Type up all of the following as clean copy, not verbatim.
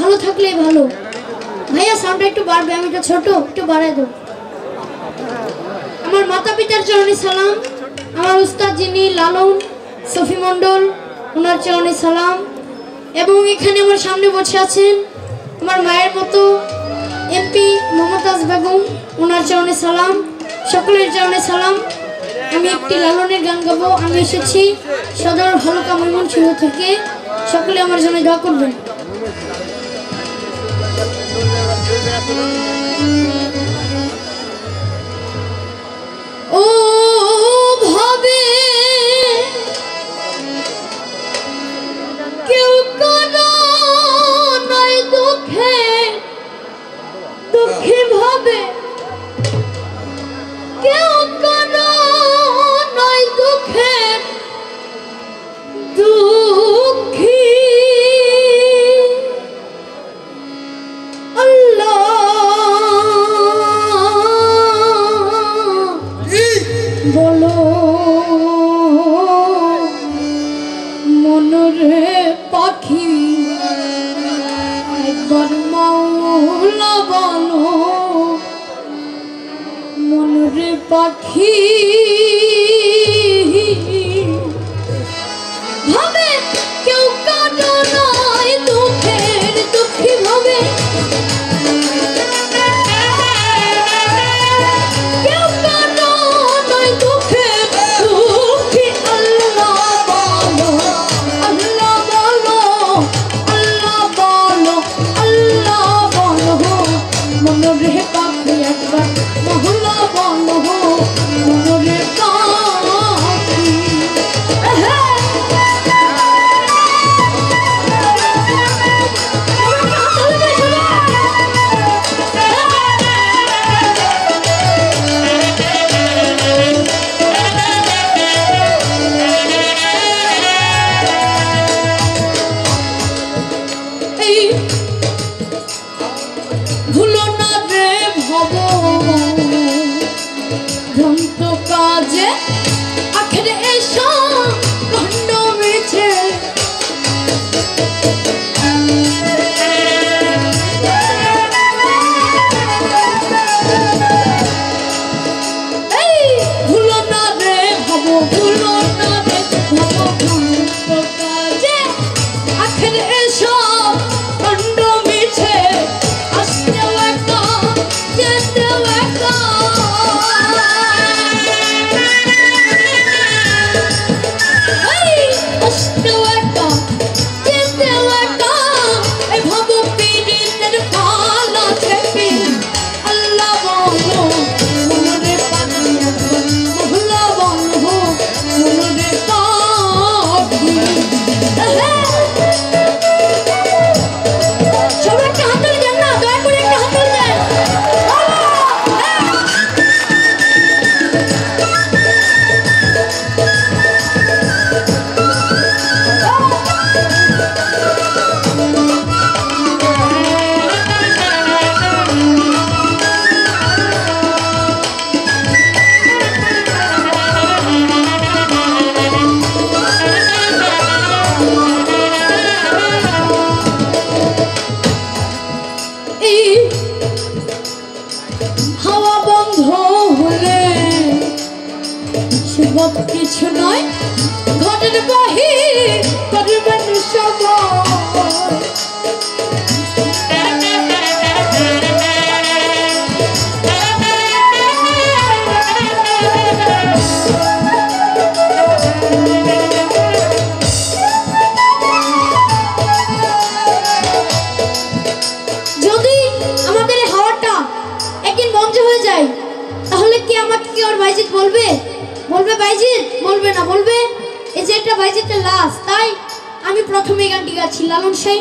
ভালো থাকলেই ভালো। ভাইয়া সাউন্ডটা একটু বাড়বে, আমি তো ছোট, একটু বাড়াই দাও। আমার মাতা পিতার চরণে সালাম, আমার উস্তাদ যিনি লালন সফি মণ্ডল ওনার চরণে সালাম, এবং এখানে আমার সামনে বসে আছেন আমার মায়ের মতো এমপি মমতাজ বেগম, ওনার চরণে সালাম, সকলের চরণে সালাম। আমি একটি লালনের গান গাবো। আমি এসেছি সদর হলকা ময়মনসিংহ থেকে, সকলে আমার জন্য দোয়া করবেন। ও ভাবে কেউ কারো নাই দুঃখে দুঃখী ভাবে, কেউ কারো নাই দুঃখে দুঃখী। আল্লাহ বলো মনরে পাখি, একবার মাওলা বলো মনরে পাখি ভাবে কেউ কারো নাই দুঃখের দুঃখী ভাবে, কেউ কারো নাই দুঃখের দুঃখী। আল্লাহ বলো, আল্লাহ বলো, আল্লাহ বলো, আল্লাহ বলো মনরে পাখি, একবার মহল্লা বলো মনরে পাখি। ভুলো না রে ভব ভ্রান্ত কাজে আখেরে এসো খণ্ড মিছে, ভুলো না রে ভব, ভুলো না রে ভব ভ্রান্ত কাজে আখেরে এসো খণ্ড মিছে। আসতেও একা যেতেও একা, আসতেও একা যেতেও একা, এই ভব পীড়িতের ফাল আছে পীর। আল্লাহ বলো মনরে পাখি, একবার মহল্লা বলো মনরে পাখি। সবাই একটা হাততালি দেন না, দয়া করে একটা হাততালি দেন। হাওয়া বন্ধ হলে সেবক কিছু নয়, ঘরের বাহির করবেন সবাই। যদি আমাদের হাওয়াটা একদিন বন্ধ হয়ে যায়, তাহলে কি আমাকে কি ওর বাইজিৎ বলবে? বলবে বাইজিৎ? বলবে না, বলবে এই যে এটা বাইজিতের লাশ। তাই আমি প্রথমে এই গানটি গাচ্ছি, লালন সাই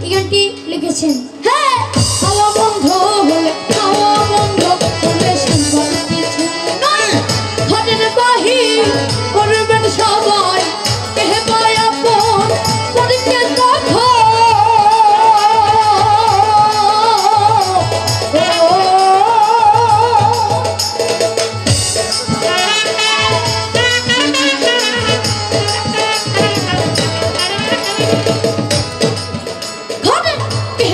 এই গানটি লিখেছেন। হ্যাঁ, হাওয়া বন্ধ হলে, হাওয়া বন্ধ হলে সেবক কিছু নয়, ঘরের বাহির করবেন সবাই। কে পায় আপন পরিকে দেখো, ঘরে কে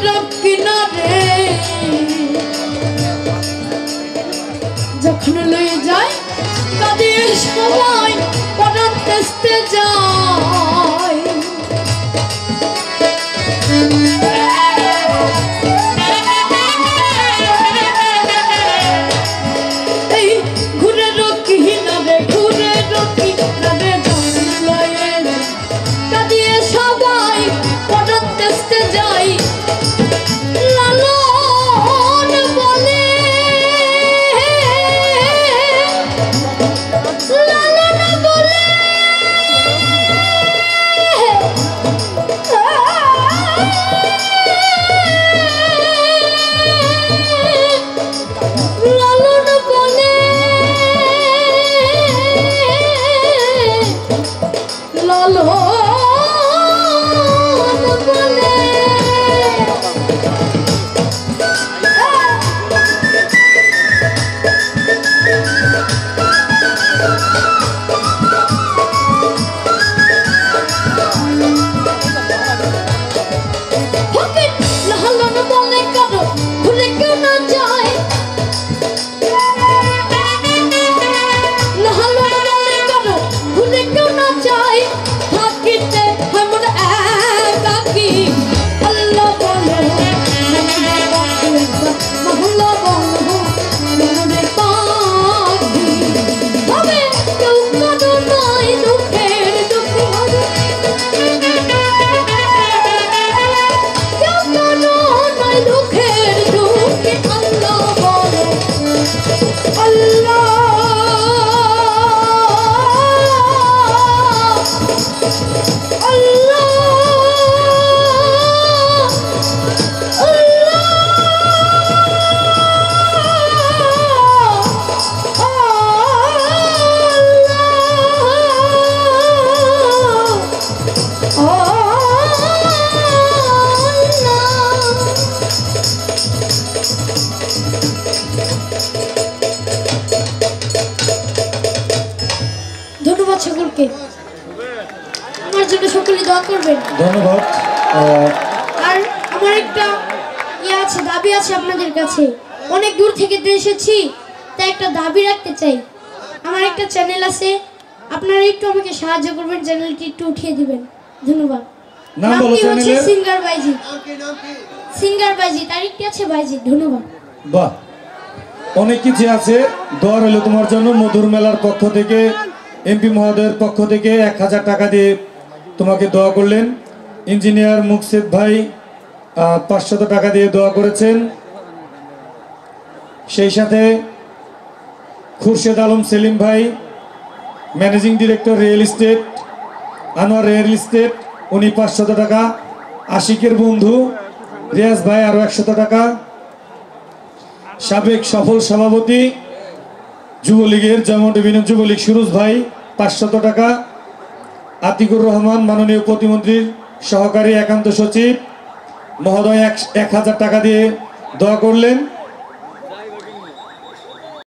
পাখি যখন লয়ে যায় কাঁদিয়ে সবাই পরাণ তেস্তে যায় এই ঘুরে রকি নারে ঘুরে রকি নারে যখন লয়ে কাঁদিয়ে সবাই পরাণ তেস্তে যায় ধন্যবাদ সকলকে আমার জন্য সকলে দোয়া করবেন ধন্যবাদ আর আমার একটা আছে দাবি আছে আপনাদের কাছে অনেক দূর থেকে এসেছি তাই একটা দাবি রাখতে চাই আমার একটা চ্যানেল আছে আপনারা একটু আমাকে সাহায্য করবেন চ্যানেলটি একটু উঠিয়ে দিবেন ধন্যবাদ নাম বলো চ্যানেলের সিঙ্গার বাইজি তারিখটি আছে বাইজি ধন্যবাদ বাহ অনেক কিছু আছে দোয়া রইল তোমার জন্য মধুর মেলার পক্ষ থেকে এমপি মহোদয়ের পক্ষ থেকে 1000 টাকা দিয়ে তোমাকে দোয়া করলেন ইঞ্জিনিয়ার মুকসেদ ভাই 500 টাকা দিয়ে দোয়া করেছেন সেই সাথে খুরশেদ আলম সেলিম ভাই managing director real estate Anwar real estate উনি 500 টাকা আশিকের বন্ধু রিয়াজ ভাই আরো 100 টাকা সাবেক সফল সভাপতি যুবলীগের যেমন বিভিন্ন যুবলীগ সুরুজ ভাই 500 টাকা আতিকুর রহমান মাননীয় প্রতিমন্ত্রীর সহকারী একান্ত সচিব মহোদয় 1000 টাকা দিয়ে দোয়া করলেন